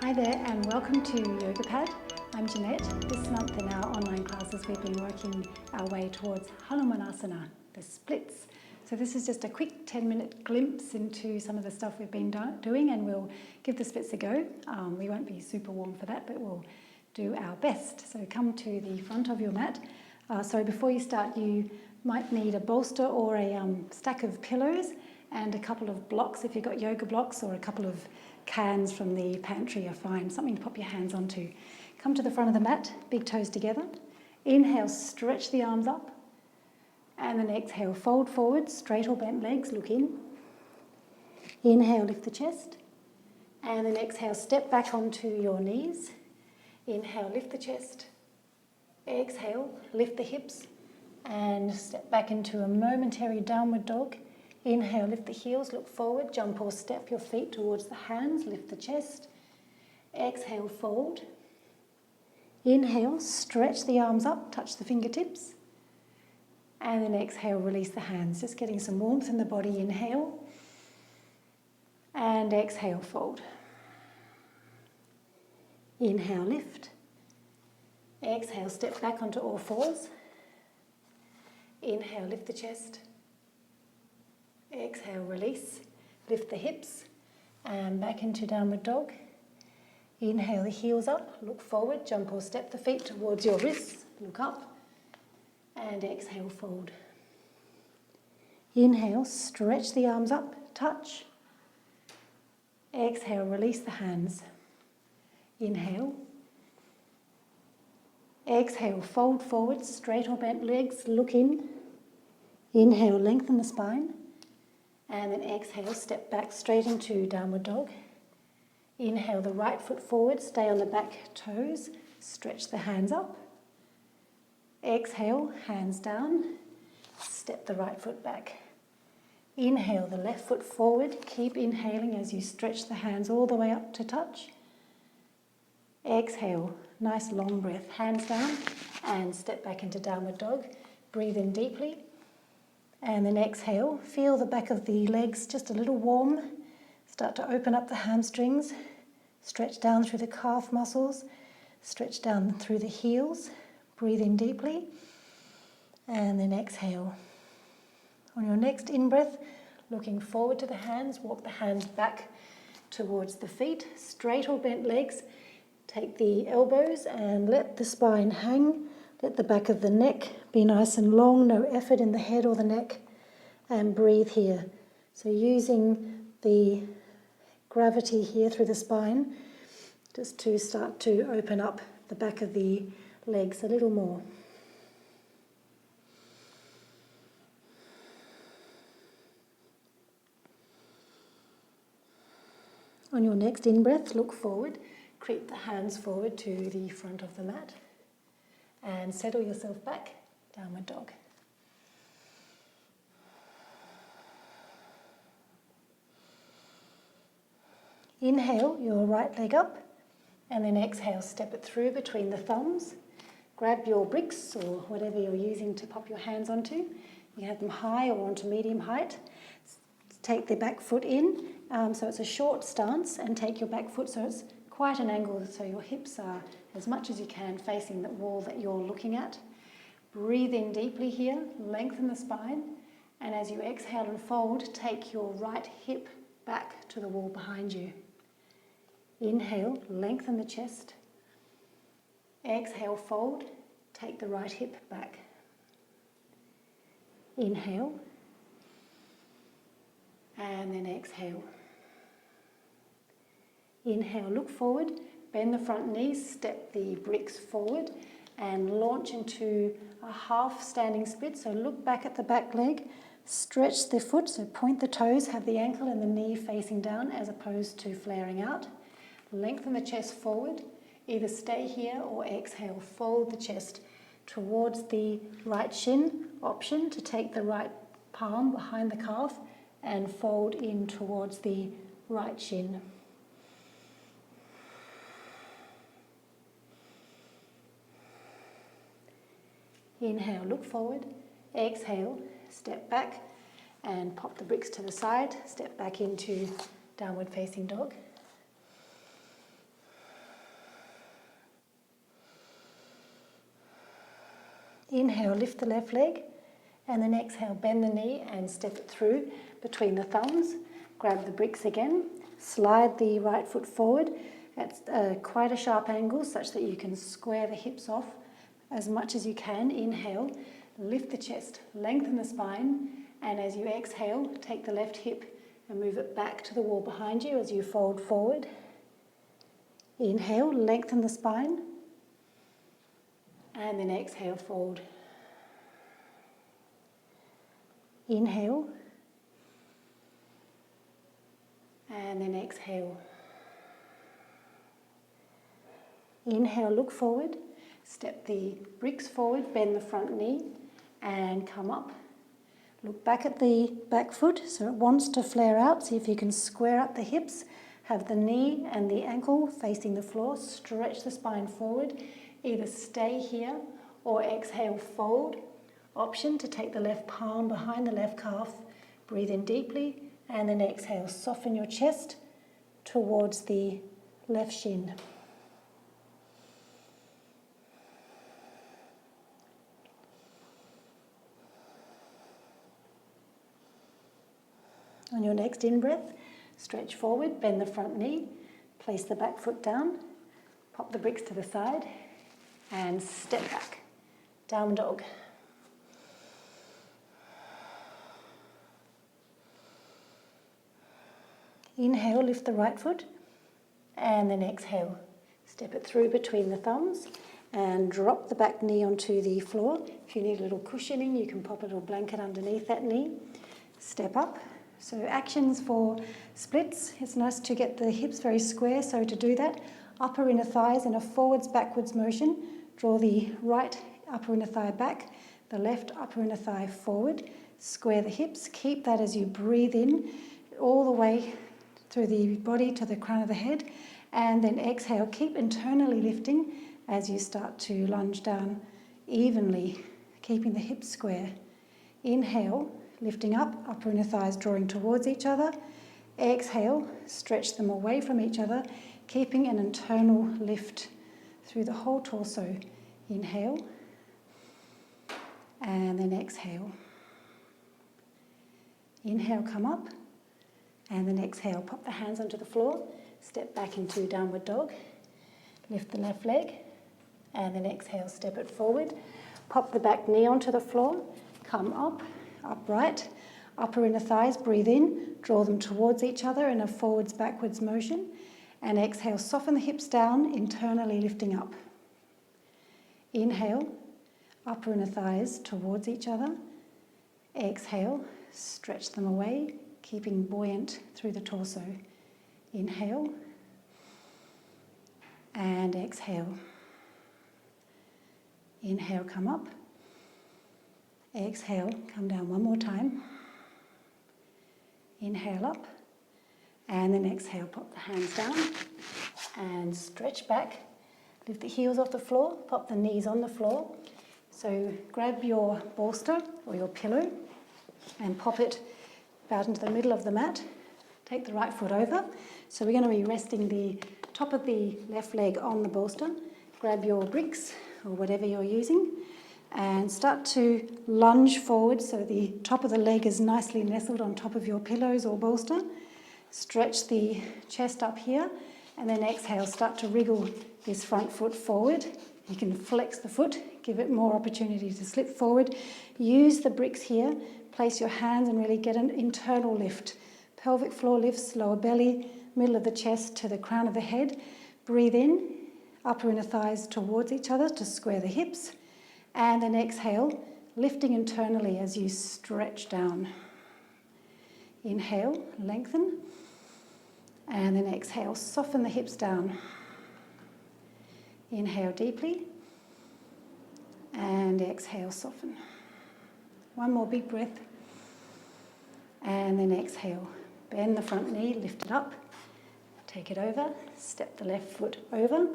Hi there and welcome to Yoga Pad. I'm Jeanette. This month in our online classes we've been working our way towards Hanumanasana, the splits. So this is just a quick 10-minute glimpse into some of the stuff we've been doing, and we'll give the splits a go. We won't be super warm for that, but we'll do our best. So come to the front of your mat. So before you start, you might need a bolster or a stack of pillows and a couple of blocks if you've got yoga blocks, or a couple of cans from the pantry are fine, something to pop your hands onto. Come to the front of the mat, big toes together. Inhale, stretch the arms up. And then exhale, fold forward, straight or bent legs, look in. Inhale, lift the chest. And then exhale, step back onto your knees. Inhale, lift the chest. Exhale, lift the hips. And step back into a momentary downward dog. Inhale, lift the heels, look forward, jump or step your feet towards the hands, lift the chest. Exhale, fold. Inhale, stretch the arms up, touch the fingertips. And then exhale, release the hands, just getting some warmth in the body. Inhale. And exhale, fold. Inhale, lift. Exhale, step back onto all fours. Inhale, lift the chest. Exhale, release, lift the hips and back into downward dog. Inhale the heels up, look forward, jump or step the feet towards your wrists, look up and exhale, fold. Inhale, stretch the arms up, touch. Exhale, release the hands. Inhale. Exhale, fold forward, straight or bent legs, look in. Inhale, lengthen the spine. And then exhale, step back straight into downward dog. Inhale the right foot forward, stay on the back toes, stretch the hands up. Exhale, hands down, step the right foot back. Inhale the left foot forward, keep inhaling as you stretch the hands all the way up to touch. Exhale, nice long breath, hands down and step back into downward dog. Breathe in deeply. And then exhale, feel the back of the legs just a little warm. Start to open up the hamstrings, stretch down through the calf muscles, stretch down through the heels. Breathe in deeply. And then exhale. On your next in-breath, looking forward to the hands, walk the hands back towards the feet, straight or bent legs. Take the elbows and let the spine hang. Let the back of the neck be nice and long, no effort in the head or the neck, and breathe here. So using the gravity here through the spine, just to start to open up the back of the legs a little more. On your next in-breath, look forward, creep the hands forward to the front of the mat. And settle yourself back, downward dog. Inhale your right leg up, and then exhale, step it through between the thumbs. Grab your bricks or whatever you're using to pop your hands onto. You can have them high or onto medium height. Take the back foot in, so it's a short stance, and take your back foot so it's quite an angle so your hips are as much as you can facing the wall that you're looking at. Breathe in deeply here, lengthen the spine, and as you exhale and fold, take your right hip back to the wall behind you. Inhale, lengthen the chest. Exhale, fold, take the right hip back. Inhale, and then exhale. Inhale, look forward, bend the front knees, step the bricks forward and launch into a half standing split. So look back at the back leg, stretch the foot, so point the toes, have the ankle and the knee facing down as opposed to flaring out. Lengthen the chest forward, either stay here or exhale, fold the chest towards the right shin. Option to take the right palm behind the calf and fold in towards the right shin. Inhale, look forward. Exhale, step back and pop the bricks to the side. Step back into downward facing dog. Inhale, lift the left leg, and then exhale, bend the knee and step it through between the thumbs. Grab the bricks again, slide the right foot forward at quite a sharp angle such that you can square the hips off as much as you can. Inhale, lift the chest, lengthen the spine, and as you exhale, take the left hip and move it back to the wall behind you as you fold forward. Inhale, lengthen the spine, and then exhale, fold. Inhale, and then exhale. Inhale, look forward, step the bricks forward, bend the front knee, and come up. Look back at the back foot, so it wants to flare out. See if you can square up the hips, have the knee and the ankle facing the floor, stretch the spine forward. Either stay here or exhale, fold. Option to take the left palm behind the left calf, breathe in deeply, and then exhale, soften your chest towards the left shin. On your next in-breath, stretch forward, bend the front knee, place the back foot down, pop the bricks to the side, and step back. Down dog. Inhale, lift the right foot, and then exhale. Step it through between the thumbs and drop the back knee onto the floor. If you need a little cushioning, you can pop a little blanket underneath that knee. Step up. So actions for splits. It's nice to get the hips very square, so to do that, upper inner thighs in a forwards-backwards motion. Draw the right upper inner thigh back, the left upper inner thigh forward. Square the hips. Keep that as you breathe in all the way through the body to the crown of the head, and then exhale. Keep internally lifting as you start to lunge down evenly, keeping the hips square. Inhale, lifting up, upper inner thighs drawing towards each other. Exhale, stretch them away from each other, keeping an internal lift through the whole torso. Inhale, and then exhale. Inhale, come up, and then exhale, pop the hands onto the floor, step back into downward dog, lift the left leg, and then exhale, step it forward, pop the back knee onto the floor, come up, upright, upper inner thighs, breathe in, draw them towards each other in a forwards-backwards motion, and exhale, soften the hips down, internally lifting up. Inhale, upper inner thighs towards each other. Exhale, stretch them away, keeping buoyant through the torso. Inhale, and exhale. Inhale, come up. Exhale, come down one more time. Inhale up, and then exhale, pop the hands down and stretch back. Lift the heels off the floor, pop the knees on the floor. So grab your bolster or your pillow and pop it about into the middle of the mat. Take the right foot over. So we're going to be resting the top of the left leg on the bolster. Grab your bricks or whatever you're using and start to lunge forward so the top of the leg is nicely nestled on top of your pillows or bolster. Stretch the chest up here and then exhale, start to wriggle this front foot forward. You can flex the foot, give it more opportunity to slip forward. Use the bricks here, place your hands and really get an internal lift. Pelvic floor lifts, lower belly, middle of the chest to the crown of the head. Breathe in, upper inner thighs towards each other to square the hips. And then exhale, lifting internally as you stretch down. Inhale, lengthen. And then exhale, soften the hips down. Inhale deeply. And exhale, soften. One more big breath. And then exhale. Bend the front knee, lift it up. Take it over. Step the left foot over.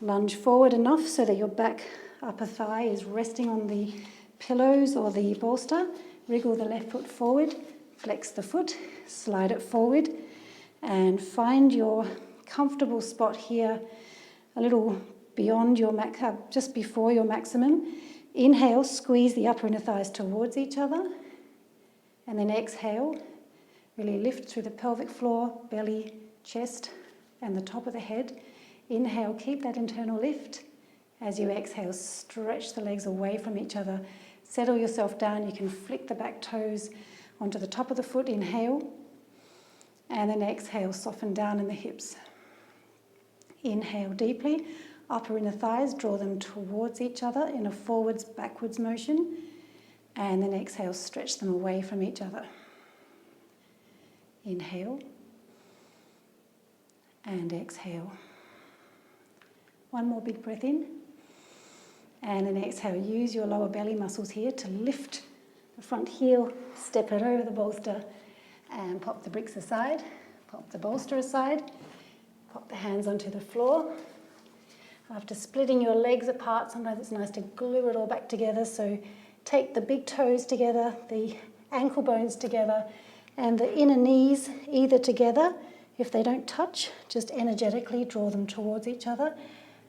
Lunge forward enough so that your back upper thigh is resting on the pillows or the bolster. Wriggle the left foot forward. Flex the foot. Slide it forward. And find your comfortable spot here, a little beyond your just before your maximum. Inhale, squeeze the upper inner thighs towards each other. And then exhale, really lift through the pelvic floor, belly, chest, and the top of the head. Inhale, keep that internal lift. As you exhale, stretch the legs away from each other. Settle yourself down. You can flick the back toes onto the top of the foot. Inhale. And then exhale, soften down in the hips. Inhale deeply. Upper inner thighs, draw them towards each other in a forwards, backwards motion. And then exhale, stretch them away from each other. Inhale. And exhale. One more big breath in. And then exhale, use your lower belly muscles here to lift the front heel, step it over the bolster, and pop the bricks aside, pop the bolster aside, pop the hands onto the floor. After splitting your legs apart, sometimes it's nice to glue it all back together. So take the big toes together, the ankle bones together, and the inner knees either together. If they don't touch, just energetically draw them towards each other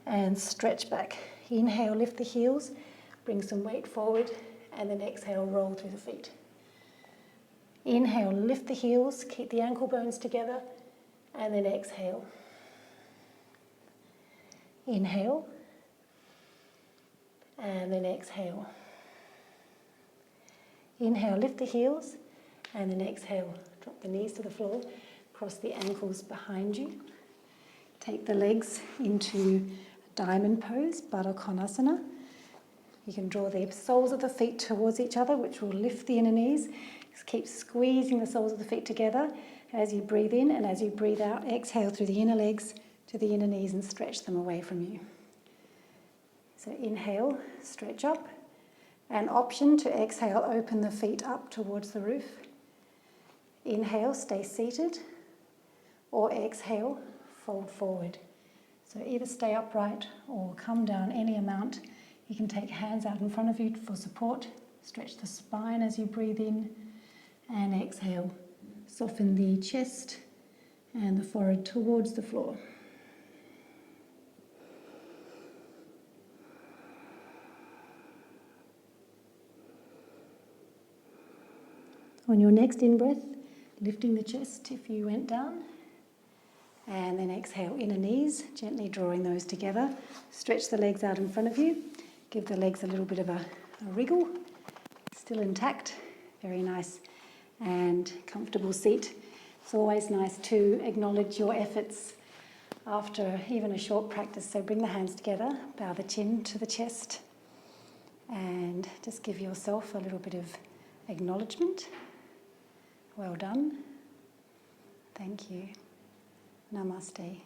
and stretch back. Inhale, lift the heels, bring some weight forward, and then exhale, roll through the feet. Inhale, lift the heels, keep the ankle bones together, and then exhale. Inhale, and then exhale. Inhale, lift the heels, and then exhale, drop the knees to the floor, cross the ankles behind you. Take the legs into diamond pose, Hamnasana. You can draw the soles of the feet towards each other, which will lift the inner knees. Just keep squeezing the soles of the feet together as you breathe in, and as you breathe out, exhale through the inner legs to the inner knees and stretch them away from you. So inhale, stretch up. An option to exhale, open the feet up towards the roof. Inhale, stay seated, or exhale, fold forward. So either stay upright or come down any amount. You can take hands out in front of you for support. Stretch the spine as you breathe in, and exhale. Soften the chest and the forehead towards the floor. On your next in-breath, lifting the chest if you went down. And then exhale, inner knees, gently drawing those together. Stretch the legs out in front of you. Give the legs a little bit of a wriggle. Still intact, very nice and comfortable seat. It's always nice to acknowledge your efforts after even a short practice. So bring the hands together, bow the chin to the chest, and just give yourself a little bit of acknowledgement. Well done. Thank you. Namaste.